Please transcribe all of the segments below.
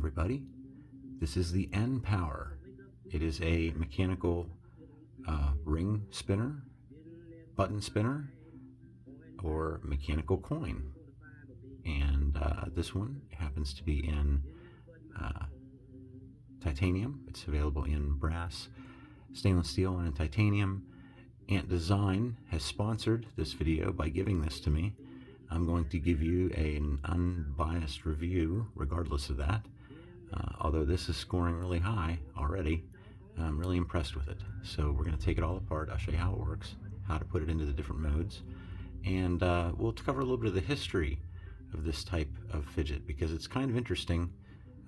everybody. This is the N-Power. It is a mechanical ring spinner, button spinner, or mechanical coin. And this one happens to be in titanium. It's available in brass, stainless steel, and in titanium. Ant Design has sponsored this video by giving this to me. I'm going to give you an unbiased review regardless of that. Although this is scoring really high already, I'm really impressed with it. So we're going to take it all apart. I'll show you how it works, how to put it into the different modes, and we'll cover a little bit of the history of this type of fidget, because it's kind of interesting.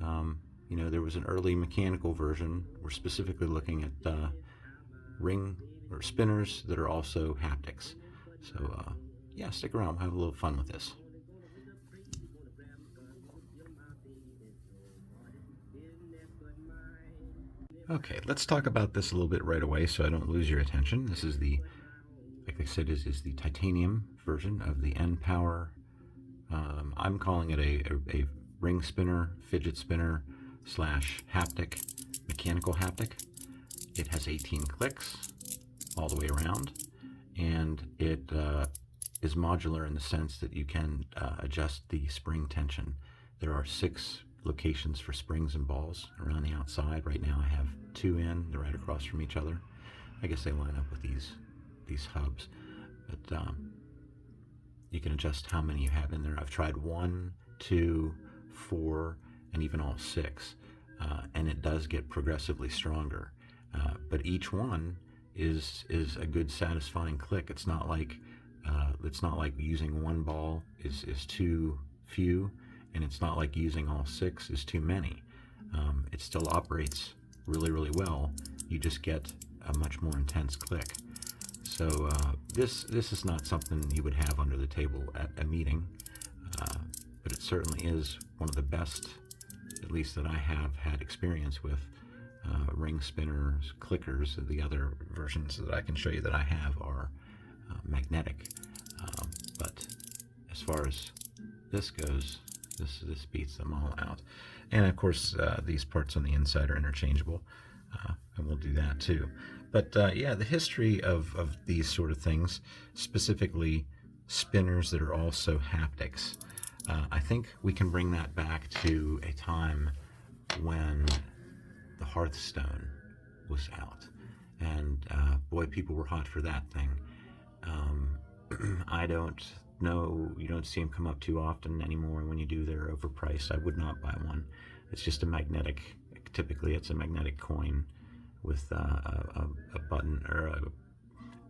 You know, there was an early mechanical version. We're specifically looking at ring or spinners that are also haptics. So yeah, stick around. We'll have a little fun with this. Okay, let's talk about this a little bit right away so I don't lose your attention. This is the, like I said, is the titanium version of the N-Power. I'm calling it a ring spinner, fidget spinner / haptic, mechanical haptic. It has 18 clicks all the way around, and it is modular in the sense that you can adjust the spring tension. There are 6 locations for springs and balls around the outside. Right now I have 2 in, they're right across from each other. I guess they line up with these hubs, but you can adjust how many you have in there. I've tried 1, 2, 4, and even all 6, and it does get progressively stronger. But each one is a good, satisfying click. It's not like using one ball is too few, and it's not like using all 6 is too many. It still operates really, really well. You just get a much more intense click. So this is not something you would have under the table at a meeting, but it certainly is one of the best, at least that I have had experience with. Ring spinners, clickers. The other versions that I can show you that I have are magnetic, but as far as this goes, this beats them all out. And of course these parts on the inside are interchangeable, and we'll do that too. But yeah, the history of these sort of things, specifically spinners that are also haptics, I think we can bring that back to a time when the Hearthstone was out, and boy, people were hot for that thing. I don't know, you don't see them come up too often anymore. When you do, they're overpriced. I would not buy one. It's just a magnetic, typically it's a magnetic coin with a button or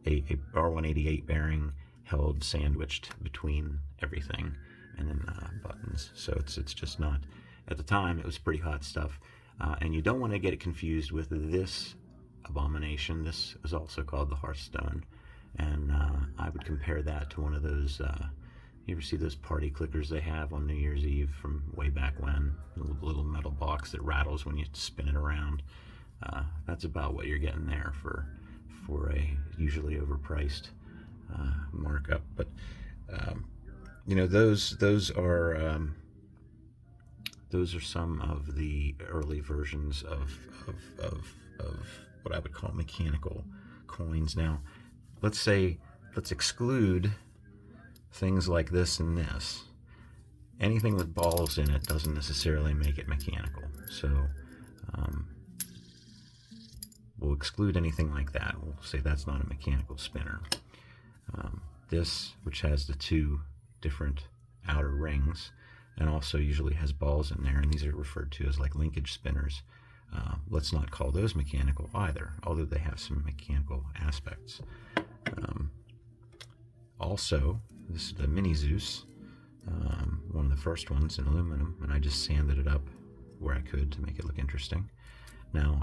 a R188 bearing held sandwiched between everything, and then buttons. So it's just not, at the time it was pretty hot stuff. And you don't want to get it confused with this abomination. This is also called the Hearthstone, and I would compare that to one of those, you ever see those party clickers they have on New Year's Eve from way back when? The little metal box that rattles when you spin it around. That's about what you're getting there for a usually overpriced markup. But you know, those are some of the early versions of what I would call mechanical coins. Now, let's exclude things like this and this. Anything with balls in it doesn't necessarily make it mechanical. So we'll exclude anything like that. We'll say that's not a mechanical spinner. This, which has the 2 different outer rings, and also usually has balls in there, and these are referred to as like linkage spinners. Let's not call those mechanical either, although they have some mechanical aspects. Also, this is the Mini Zeus, one of the first ones in aluminum, and I just sanded it up where I could to make it look interesting. Now,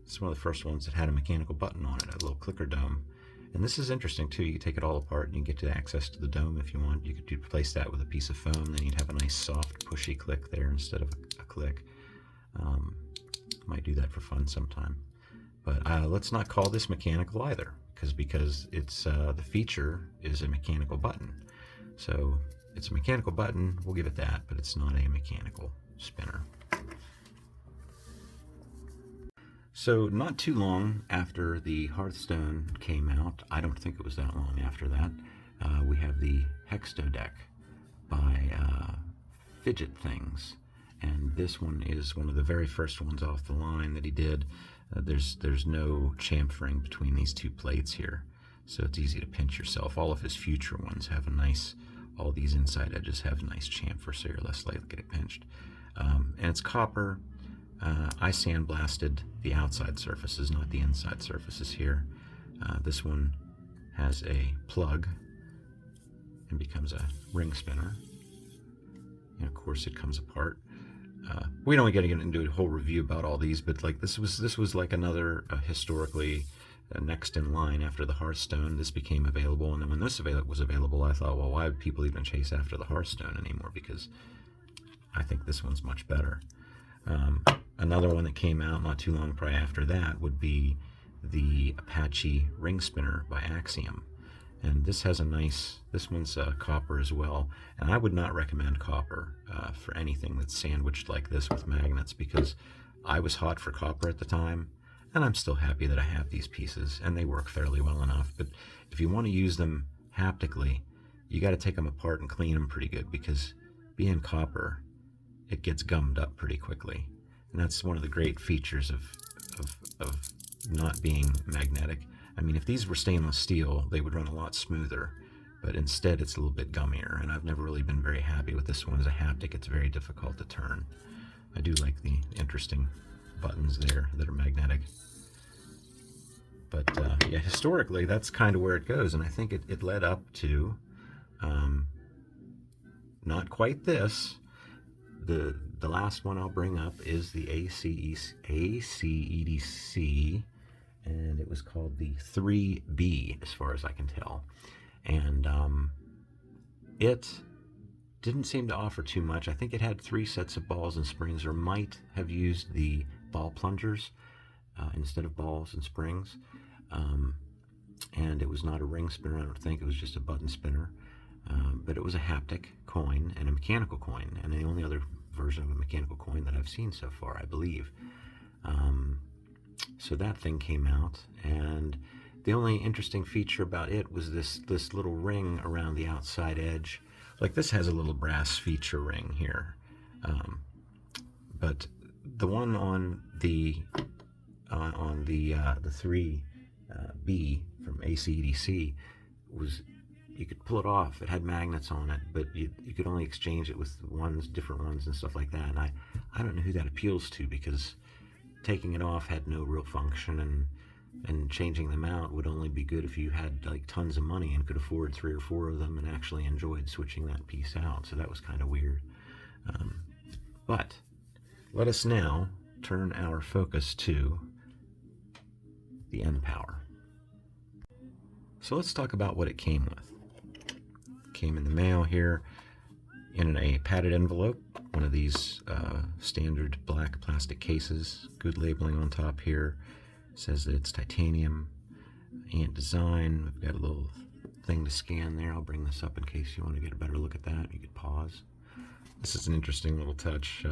it's one of the first ones that had a mechanical button on it, a little clicker dome. And this is interesting too. You can take it all apart and you get to access to the dome if you want. You could replace that with a piece of foam, then you'd have a nice soft pushy click there instead of a click. Might do that for fun sometime. But let's not call this mechanical either, because it's the feature is a mechanical button. So It's a mechanical button, we'll give it that, but it's not a mechanical spinner. So not too long after the Hearthstone came out, I don't think it was that long after that, we have the Hexto deck by Fidget Things. And this one is one of the very first ones off the line that he did. There's no chamfering between these two plates here, so it's easy to pinch yourself. All of his future ones have a nice, all these inside edges have a nice chamfer, so you're less likely to get pinched. And it's copper. I sandblasted the outside surfaces, not the inside surfaces here. This one has a plug and becomes a ring spinner. And of course it comes apart. We don't get into a whole review about all these, but like this was like another historically next in line after the Hearthstone. This became available, and then when this was available, I thought, well, why would people even chase after the Hearthstone anymore? Because I think this one's much better. Another one that came out not too long probably after that would be the Apache ring spinner by Axiom. And this has a nice, this one's copper as well. And I would not recommend copper for anything that's sandwiched like this with magnets, because I was hot for copper at the time, and I'm still happy that I have these pieces, and they work fairly well enough. But if you want to use them haptically, you got to take them apart and clean them pretty good, because being copper, it gets gummed up pretty quickly. And that's one of the great features of not being magnetic. I mean, if these were stainless steel, they would run a lot smoother, but instead it's a little bit gummier, and I've never really been very happy with this one. As a haptic, it's very difficult to turn. I do like the interesting buttons there that are magnetic. But yeah, historically, that's kind of where it goes, and I think it led up to not quite this. The last one I'll bring up is the ACEDC, and it was called the 3B, as far as I can tell. And it didn't seem to offer too much. I think it had 3 sets of balls and springs, or might have used the ball plungers instead of balls and springs. And it was not a ring spinner, I don't think. It was just a button spinner. But it was a haptic coin and a mechanical coin, and the only other version of a mechanical coin that I've seen so far, I believe. So that thing came out, and the only interesting feature about it was this little ring around the outside edge. Like this has a little brass feature ring here, but the one on the 3B from ACDC was, you could pull it off. It had magnets on it, but you could only exchange it with different ones and stuff like that. And I don't know who that appeals to, because taking it off had no real function, and changing them out would only be good if you had like tons of money and could afford 3 or 4 of them and actually enjoyed switching that piece out. So that was kind of weird. But let us now turn our focus to the N-Power. So let's talk about what it came with. It came in the mail here in a padded envelope, one of these standard black plastic cases. Good labeling on top here. It says that it's titanium, ant design. We've got a little thing to scan there. I'll bring this up in case you want to get a better look at that. You could pause. This is an interesting little touch.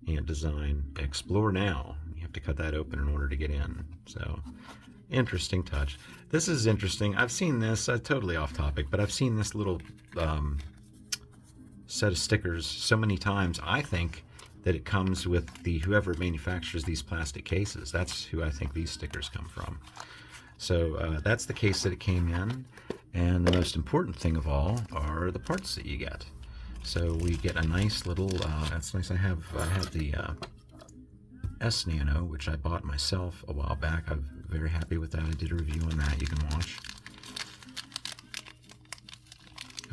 Ant design. Explore now. You have to cut that open in order to get in. So, interesting touch. This is interesting. I've seen this, totally off topic, but I've seen this little set of stickers so many times. I think that it comes with whoever manufactures these plastic cases. That's who I think these stickers come from. So that's the case that it came in, and the most important thing of all are the parts that you get. So we get a nice little, that's nice. I have the S Nano, which I bought myself a while back. I'm very happy with that. I did a review on that, you can watch.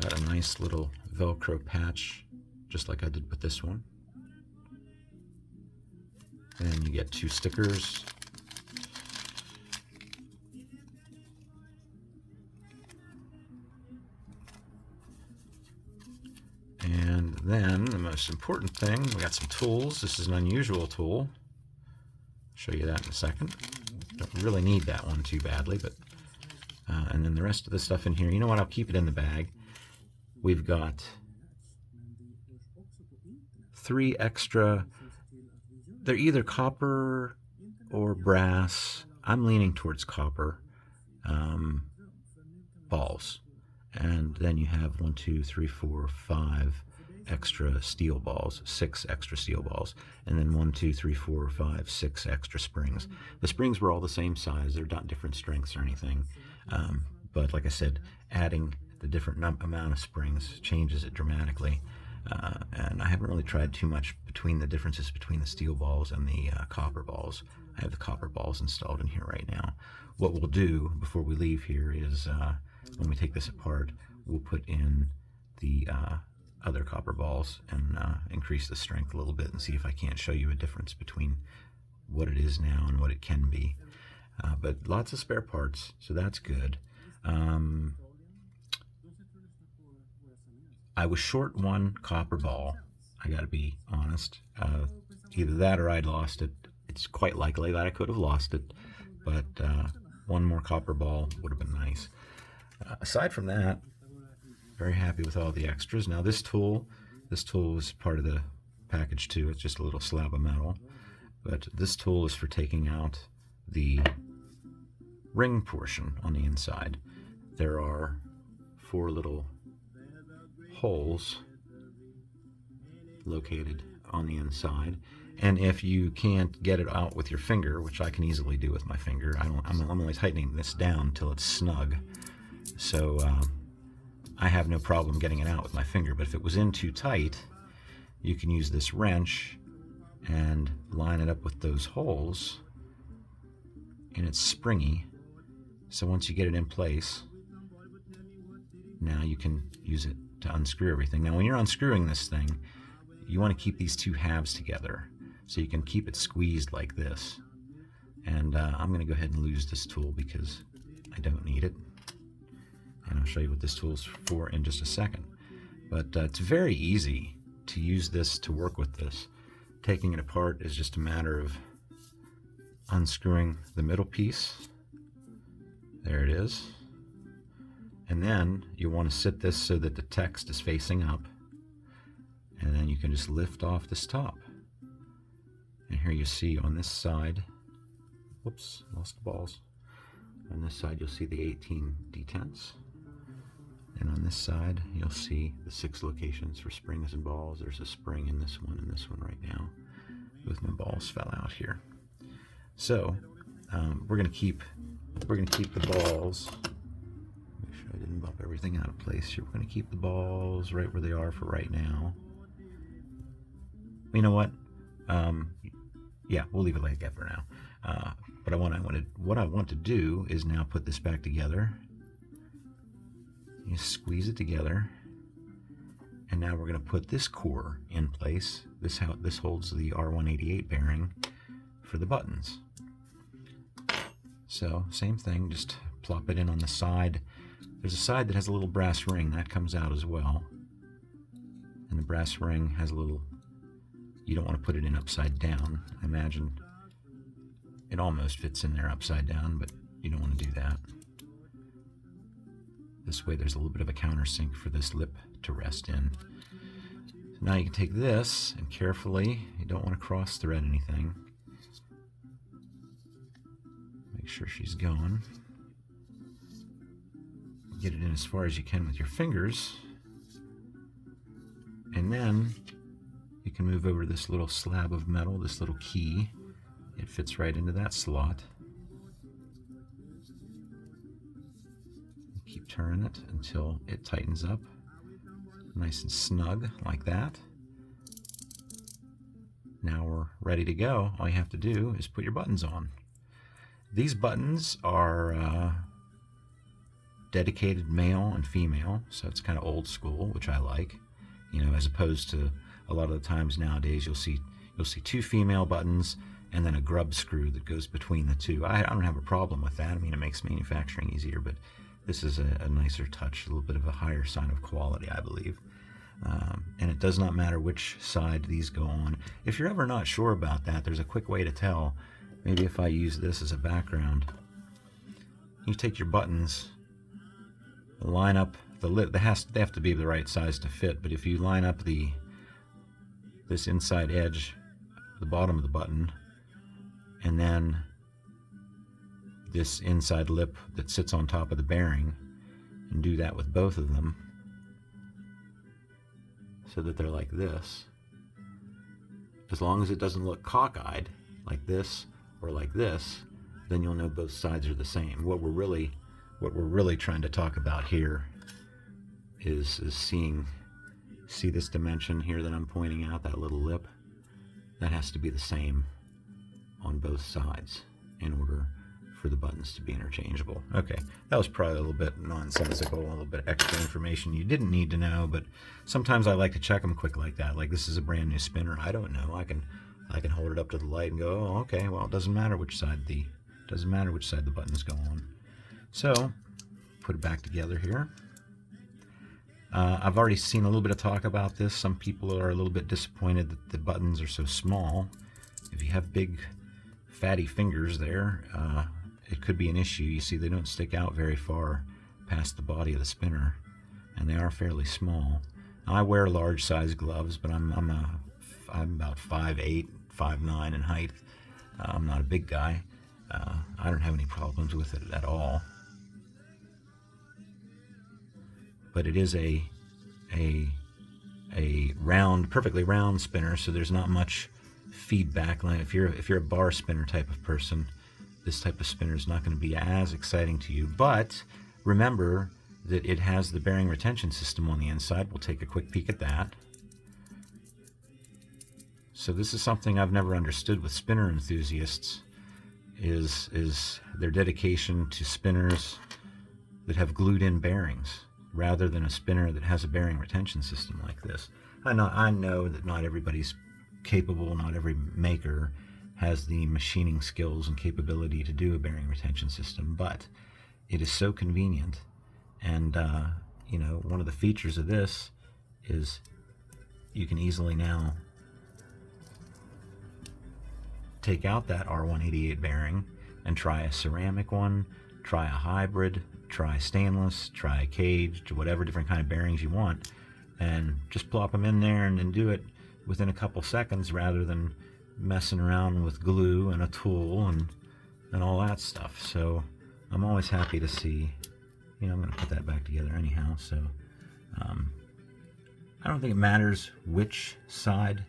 Got a nice little Velcro patch, just like I did with this one. And you get 2 stickers. And then the most important thing, we got some tools. This is an unusual tool. I'll show you that in a second. Don't really need that one too badly, but and then the rest of the stuff in here, you know what, I'll keep it in the bag. we've got 3 extra, they're either copper or brass. I'm leaning towards copper balls. And then you have 1, 2, 3, 4, 5 extra steel balls, 6 extra steel balls, and then 1, 2, 3, 4, 5, 6 extra springs. The springs were all the same size. They're not different strengths or anything. But like I said, adding the different amount of springs changes it dramatically. And I haven't really tried too much between the differences between the steel balls and the copper balls. I have the copper balls installed in here right now. What we'll do before we leave here is when we take this apart, we'll put in the other copper balls and increase the strength a little bit and see if I can't show you a difference between what it is now and what it can be. But lots of spare parts, so that's good. I was short 1 copper ball. I gotta be honest. Either that or I'd lost it. It's quite likely that I could have lost it, but 1 more copper ball would have been nice. Aside from that, very happy with all the extras. Now this tool is part of the package too. It's just a little slab of metal, but this tool is for taking out the ring portion on the inside. There are 4 little holes located on the inside, and if you can't get it out with your finger, which I can easily do with my finger, I'm only tightening this down till it's snug, so I have no problem getting it out with my finger. But if it was in too tight, you can use this wrench and line it up with those holes, and it's springy, so once you get it in place, now you can use it to unscrew everything. Now when you're unscrewing this thing, you want to keep these 2 halves together so you can keep it squeezed like this. And I'm going to go ahead and lose this tool because I don't need it, and I'll show you what this tool is for in just a second. But it's very easy to use this, to work with this. Taking it apart is just a matter of unscrewing the middle piece. There it is. And then you want to sit this so that the text is facing up, and then you can just lift off this top. And here you see on this side, whoops, lost the balls. On this side you'll see the 18 detents, and on this side you'll see the 6 locations for springs and balls. There's a spring in this one and this one right now. Both my balls fell out here. So we're gonna keep the balls. Make sure I didn't bump everything out of place here. We're gonna keep the balls right where they are for right now. You know what? Yeah, we'll leave it like that for now. But what I want to do is now put this back together. You squeeze it together, and now we're going to put this core in place. This holds the R188 bearing for the buttons. So same thing, just plop it in on the side. There's a side that has a little brass ring that comes out as well, and the brass ring has a little. You don't want to put it in upside down. I imagine it almost fits in there upside down, but you don't want to do that. This way there's a little bit of a countersink for this lip to rest in. So now you can take this and carefully, you don't want to cross thread anything. Make sure she's going. Get it in as far as you can with your fingers. And then you can move over this little slab of metal, this little key. It fits right into that slot. Keep turning it until it tightens up nice and snug like that. Now we're ready to go. All you have to do is put your buttons on. These buttons are dedicated male and female, so it's kind of old school, which I like. You know, as opposed to a lot of the times nowadays you'll see 2 female buttons and then a grub screw that goes between the 2. I don't have a problem with that. I mean, it makes manufacturing easier, but this is a nicer touch, a little bit of a higher sign of quality, I believe. And it does not matter which side these go on. If you're ever not sure about that, there's a quick way to tell. Maybe if I use this as a background, you take your buttons, line up the lip, they have to be the right size to fit, but if you line up this inside edge, the bottom of the button, and then this inside lip that sits on top of the bearing, and do that with both of them so that they're like this, as long as it doesn't look cockeyed like this or like this, then you'll know both sides are the same. What we're really trying to talk about here is see this dimension here that I'm pointing out, that little lip, that has to be the same on both sides in order for the buttons to be interchangeable. Okay, that was probably a little bit nonsensical, a little bit extra information you didn't need to know, but sometimes I like to check them quick like that. Like, this is a brand new spinner. I don't know. I can hold it up to the light and go, oh, okay, well, it doesn't matter which side the buttons go on. So, put it back together here. I've already seen a little bit of talk about this. Some people are a little bit disappointed that the buttons are so small. If you have big, fatty fingers there, it could be an issue. You see, they don't stick out very far past the body of the spinner, and they are fairly small. I wear large size gloves, but I'm about 5'8", 5'9" in height. I'm not a big guy. I don't have any problems with it at all. But it is a round, perfectly round spinner, so there's not much feedback. Like if you're a bar spinner type of person, this type of spinner is not going to be as exciting to you. But remember that it has the bearing retention system on the inside. We'll take a quick peek at that. So this is something I've never understood with spinner enthusiasts, is their dedication to spinners that have glued-in bearings, rather than a spinner that has a bearing retention system like this. I know that not everybody's capable, not every maker has the machining skills and capability to do a bearing retention system, but it is so convenient. And you know, one of the features of this is you can easily now take out that R188 bearing and try a ceramic one, try a hybrid, try stainless, try caged, whatever different kind of bearings you want, and just plop them in there and do it within a couple seconds, rather than messing around with glue and a tool and all that stuff. So I'm always happy to see, you know, I'm going to put that back together anyhow. So I don't think it matters which side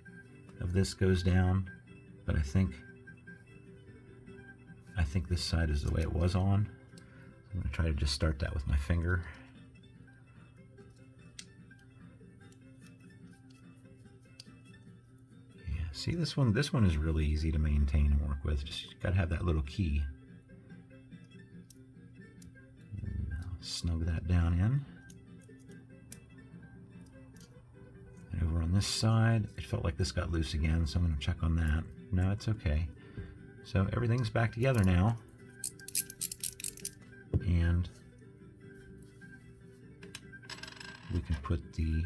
of this goes down, but I think this side is the way it was on. I'm going to try to just start that with my finger. Yeah, see, this one is really easy to maintain and work with. Just got to have that little key. And I'll snug that down in. And over on this side, it felt like this got loose again, so I'm going to check on that. No, it's okay. So everything's back together now. And we can put the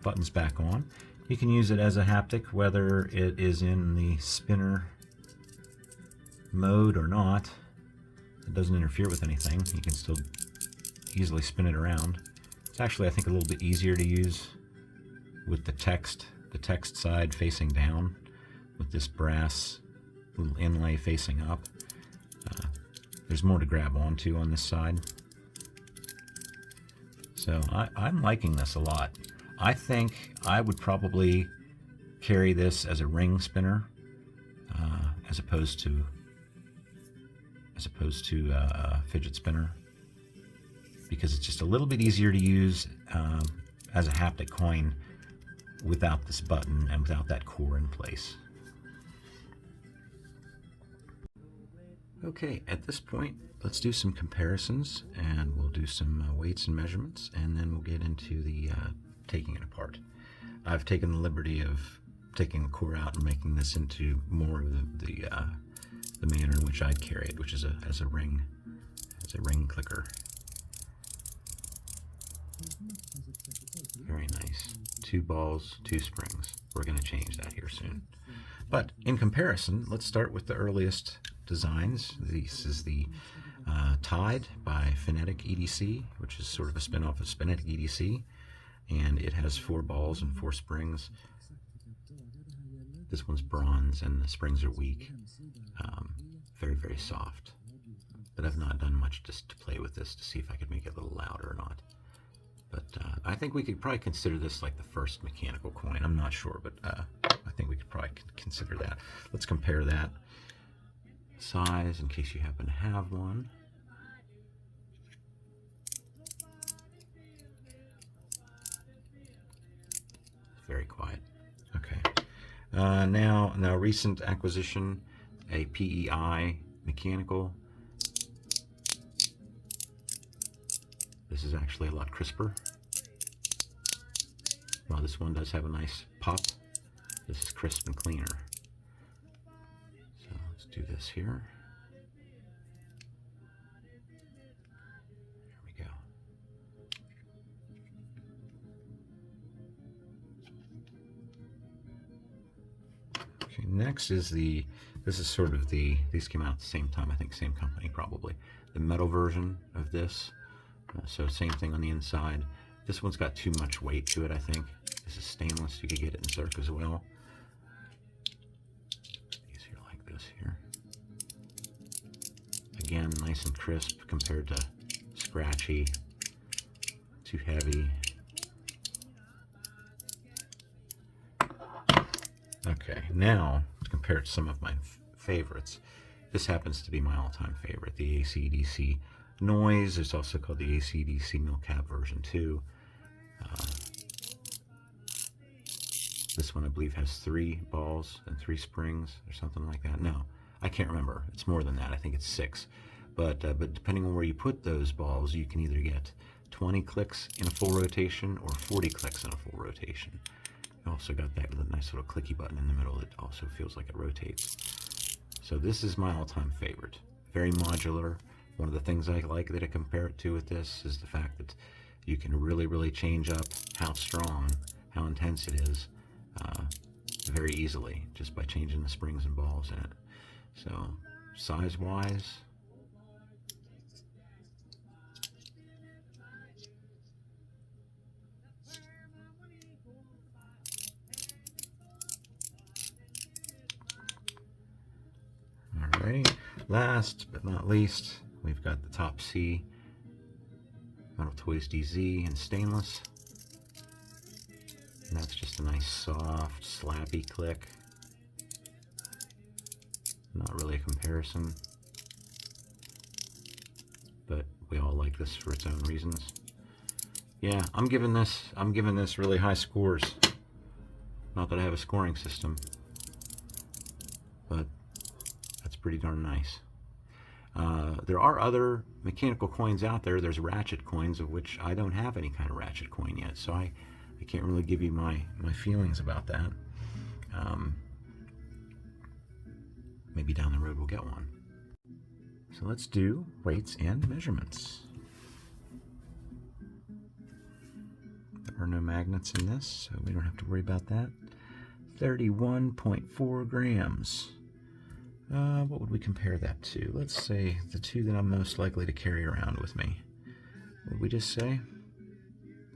buttons back on. You can use it as a haptic, whether it is in the spinner mode or not. It doesn't interfere with anything. You can still easily spin it around. It's actually, I think, a little bit easier to use with the text side facing down, with this brass little inlay facing up. There's more to grab onto on this side. So I'm liking this a lot. I think I would probably carry this as a ring spinner, as opposed to a fidget spinner, because it's just a little bit easier to use as a haptic coin without this button and without that core in place. Okay, at this point, let's do some comparisons, and we'll do some weights and measurements, and then we'll get into the taking it apart. I've taken the liberty of taking the core out and making this into more of the manner in which I'd carry it, which is as a ring clicker. Very nice. 2 balls, 2 springs. We're going to change that here soon. But in comparison, let's start with the earliest designs. This is the Tide by Phonetic EDC, which is sort of a spin-off of Phonetic EDC, and it has 4 balls and 4 springs. This one's bronze, and the springs are weak. Very, very soft. But I've not done much just to play with this to see if I could make it a little louder or not. But I think we could probably consider this like the first mechanical coin. I'm not sure, but I think we could probably consider that. Let's compare that size in case you happen to have one. Very quiet. Okay. Now recent acquisition, a PEI mechanical. This is actually a lot crisper. While this one does have a nice pop, this is crisp and cleaner. So let's do this here. There we go. Okay, next is this is sort of these came out at the same time, I think same company probably. The metal version of this. So same thing on the inside. This one's got too much weight to it, I think. This is stainless. You could get it in Zerk as well. These here like this here. Again, nice and crisp compared to scratchy, too heavy. Okay, now to compare it to some of my favorites. This happens to be my all-time favorite, the AC/DC Noise. It's also called the AC/DC Milcap version 2. This one I believe has 3 balls and 3 springs or something like that. No, I can't remember. It's more than that. I think it's 6. But depending on where you put those balls, you can either get 20 clicks in a full rotation or 40 clicks in a full rotation. You also got that nice little clicky button in the middle that also feels like it rotates. So this is my all-time favorite. Very modular. One of the things I like that I compare it to with this is the fact that you can really, really change up how strong, how intense it is very easily just by changing the springs and balls in it. So size-wise, all right. Last but not least, we've got the Top C Metal Toys DZ in stainless. And that's just a nice soft, slappy click. Not really a comparison, but we all like this for its own reasons. Yeah, I'm giving this really high scores. Not that I have a scoring system, but that's pretty darn nice. There are other mechanical coins out there. There's ratchet coins, of which I don't have any kind of ratchet coin yet, so I can't really give you my feelings about that. Maybe down the road we'll get one. So let's do weights and measurements. There are no magnets in this, so we don't have to worry about that. 31.4 grams. What would we compare that to? Let's say the 2 that I'm most likely to carry around with me. What would we just say?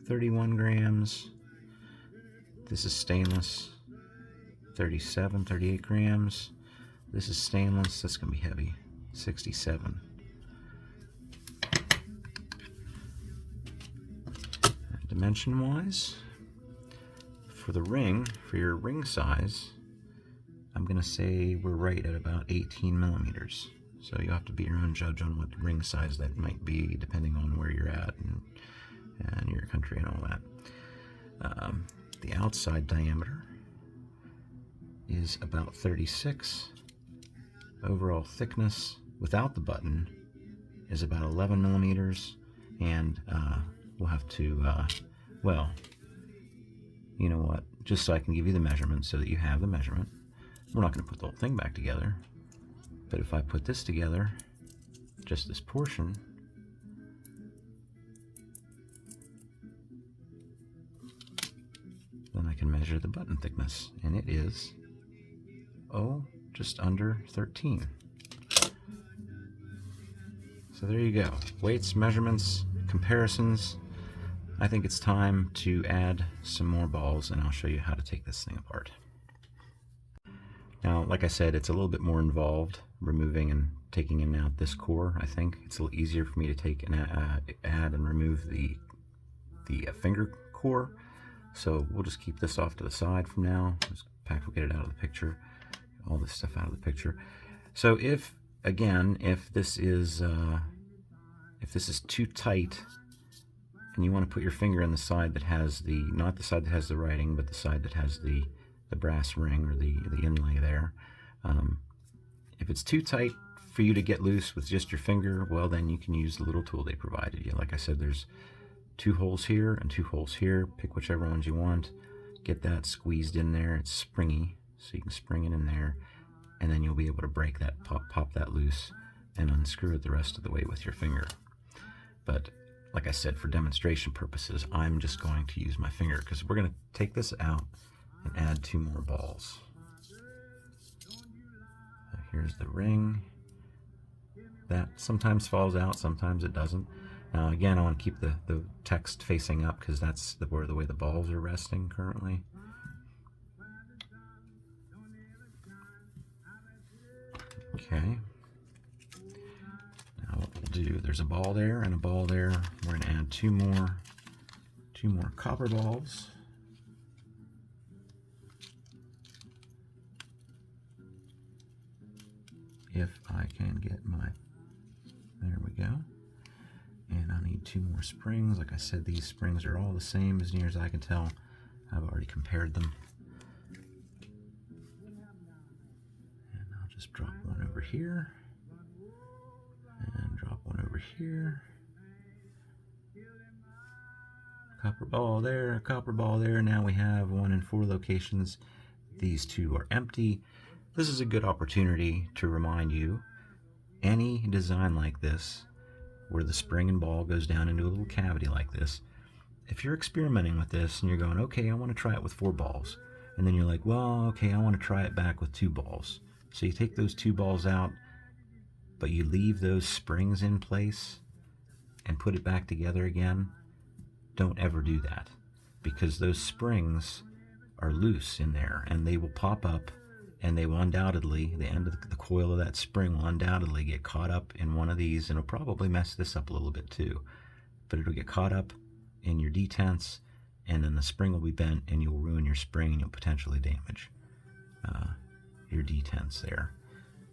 31 grams. This is stainless. 38 grams. This is stainless. That's going to be heavy. 67. Dimension-wise, for the ring, for your ring size, I'm going to say we're right at about 18 millimeters. So you have to be your own judge on what ring size that might be, depending on where you're at and your country and all that. The outside diameter is about 36. Overall thickness without the button is about 11 millimeters, and we'll have to, well, you know what, just so I can give you the measurement so that you have the measurement. We're not going to put the whole thing back together, but if I put this together, just this portion, then I can measure the button thickness, and it is, just under 13. So there you go. Weights, measurements, comparisons. I think it's time to add some more balls, and I'll show you how to take this thing apart. Now, like I said, it's a little bit more involved, removing and taking in and out this core. I think it's a little easier for me to take and add and remove the finger core. So we'll just keep this off to the side from now. Just we'll get it out of the picture, all this stuff out of the picture. So if this is too tight, and you want to put your finger in the side that has not the side that has the writing, but the side that has the brass ring or the inlay there. If it's too tight for you to get loose with just your finger, well, then you can use the little tool they provided you. Like I said, there's 2 holes here and 2 holes here. Pick whichever ones you want. Get that squeezed in there. It's springy, so you can spring it in there, and then you'll be able to break that, pop that loose, and unscrew it the rest of the way with your finger. But like I said, for demonstration purposes, I'm just going to use my finger, because we're going to take this out and add 2 more balls. So here's the ring. That sometimes falls out, sometimes it doesn't. Now again, I want to keep the text facing up, because that's the way the balls are resting currently. Okay. Now what we'll do, there's a ball there and a ball there. We're going to add 2 more copper balls. If I can get there we go. And I need 2 more springs. Like I said, these springs are all the same as near as I can tell. I've already compared them. And I'll just drop one over here. And drop one over here. Copper ball there, copper ball there. Now we have 1 in 4 locations. These 2 are empty. This is a good opportunity to remind you, any design like this, where the spring and ball goes down into a little cavity like this, if you're experimenting with this and you're going, okay, I want to try it with 4 balls, and then you're like, well, okay, I want to try it back with 2 balls. So you take those 2 balls out, but you leave those springs in place and put it back together again. Don't ever do that, because those springs are loose in there, and they will pop up, and they will undoubtedly, the end of the coil of that spring will undoubtedly get caught up in one of these, and it'll probably mess this up a little bit too. But it'll get caught up in your detents, and then the spring will be bent, and you'll ruin your spring, and you'll potentially damage your detents there.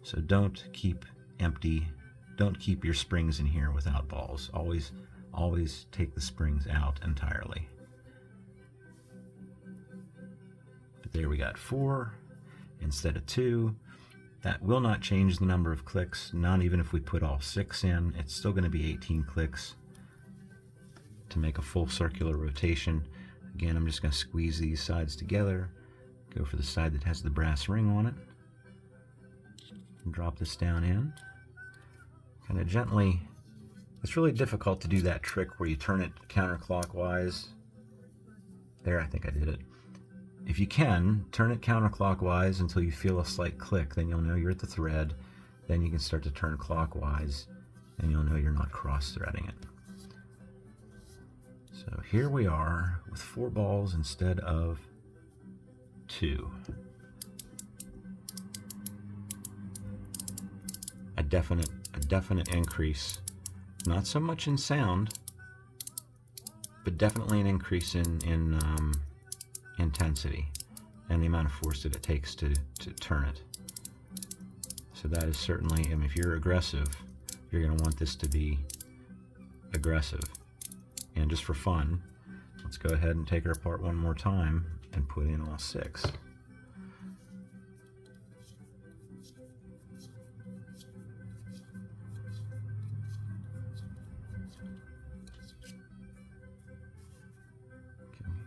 So don't keep your springs in here without balls. Always take the springs out entirely. But there we got 4 instead of 2. That will not change the number of clicks, not even if we put all 6 in. It's still going to be 18 clicks to make a full circular rotation. Again, I'm just going to squeeze these sides together, go for the side that has the brass ring on it, and drop this down in. Kind of gently. It's really difficult to do that trick where you turn it counterclockwise. There, I think I did it. If you can, turn it counterclockwise until you feel a slight click, then you'll know you're at the thread. Then you can start to turn clockwise, and you'll know you're not cross-threading it. So here we are with 4 balls instead of 2. A definite increase. Not so much in sound, but definitely an increase in intensity and the amount of force that it takes to turn it. So that is certainly, I mean, if you're aggressive, you're going to want this to be aggressive. And just for fun, let's go ahead and take her apart one more time and put in all 6.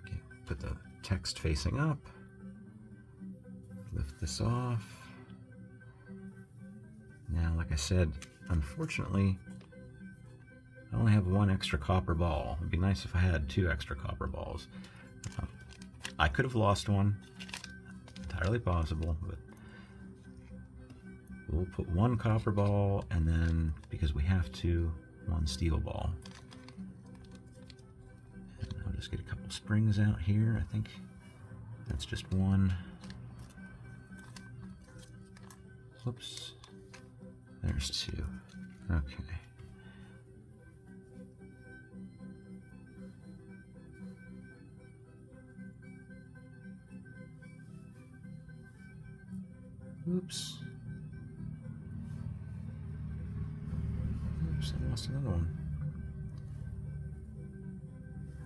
Okay, put the text facing up, lift this off. Now, like I said, unfortunately, I only have 1 extra copper ball. It'd be nice if I had 2 extra copper balls. I could have lost one, entirely possible, but we'll put one copper ball, and then, because we have to, one steel ball. And I'll just get a couple springs out here. I think that's just one. Whoops. There's two. Okay. Oops. Oops, I lost another one.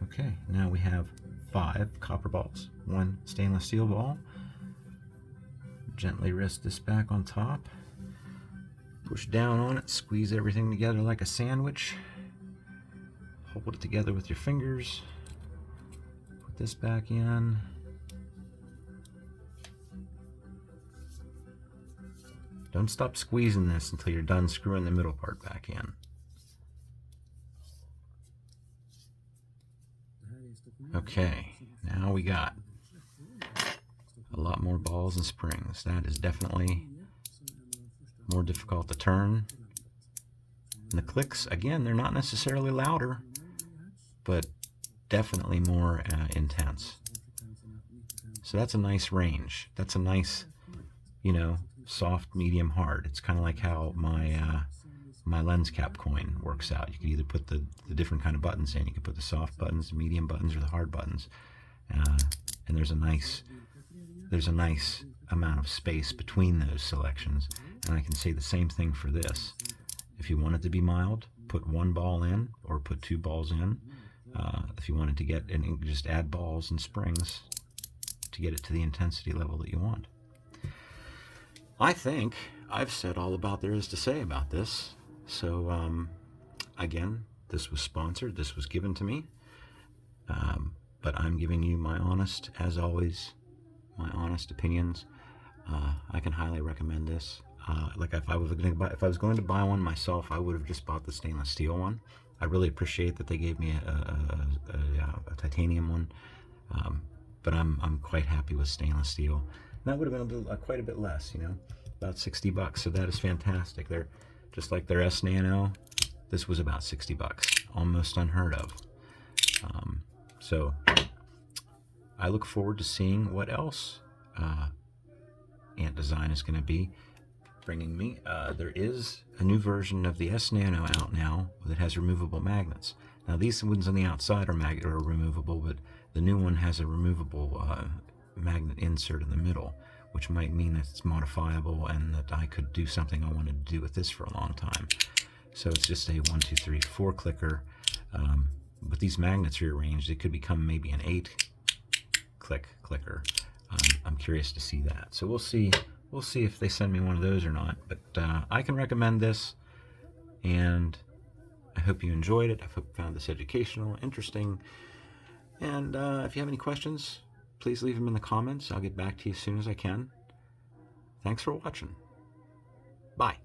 Okay, now we have 5 copper balls, 1 stainless steel ball. Gently rest this back on top. Push down on it, squeeze everything together like a sandwich. Hold it together with your fingers. Put this back in. Don't stop squeezing this until you're done screwing the middle part back in. Okay, now we got a lot more balls and springs. That is definitely more difficult to turn. And the clicks, again, they're not necessarily louder, but definitely more intense. So that's a nice range. That's a nice, you know, soft, medium, hard. It's kind of like how my lens cap coin works out. You can either put the different kind of buttons in. You can put the soft buttons, the medium buttons, or the hard buttons. And there's a nice amount of space between those selections. And I can say the same thing for this. If you want it to be mild, put 1 ball in or put 2 balls in. If you wanted to get, and just add balls and springs to get it to the intensity level that you want. I think I've said all about there is to say about this. So again, this was sponsored, this was given to me, but I'm giving you my honest, as always, my honest opinions. I can highly recommend this. Like if I was going to buy one myself, I would have just bought the stainless steel one. I really appreciate that they gave me a titanium one, but I'm quite happy with stainless steel. And that would have been quite a bit less, you know, about $60. So that is fantastic. They're just like their S Nano. This was about $60, almost unheard of. So I look forward to seeing what else Ant Design is going to be bringing me. There is a new version of the S Nano out now that has removable magnets. Now these ones on the outside are removable, but the new one has a removable magnet insert in the middle, which might mean that it's modifiable and that I could do something I wanted to do with this for a long time. So it's just a 1, 2, 3, 4 clicker. With these magnets rearranged, it could become maybe an 8 clicker. I'm curious to see that. So we'll see if they send me one of those or not. But I can recommend this, and I hope you enjoyed it. I hope you found this educational, interesting. And if you have any questions, please leave them in the comments. I'll get back to you as soon as I can. Thanks for watching. Bye.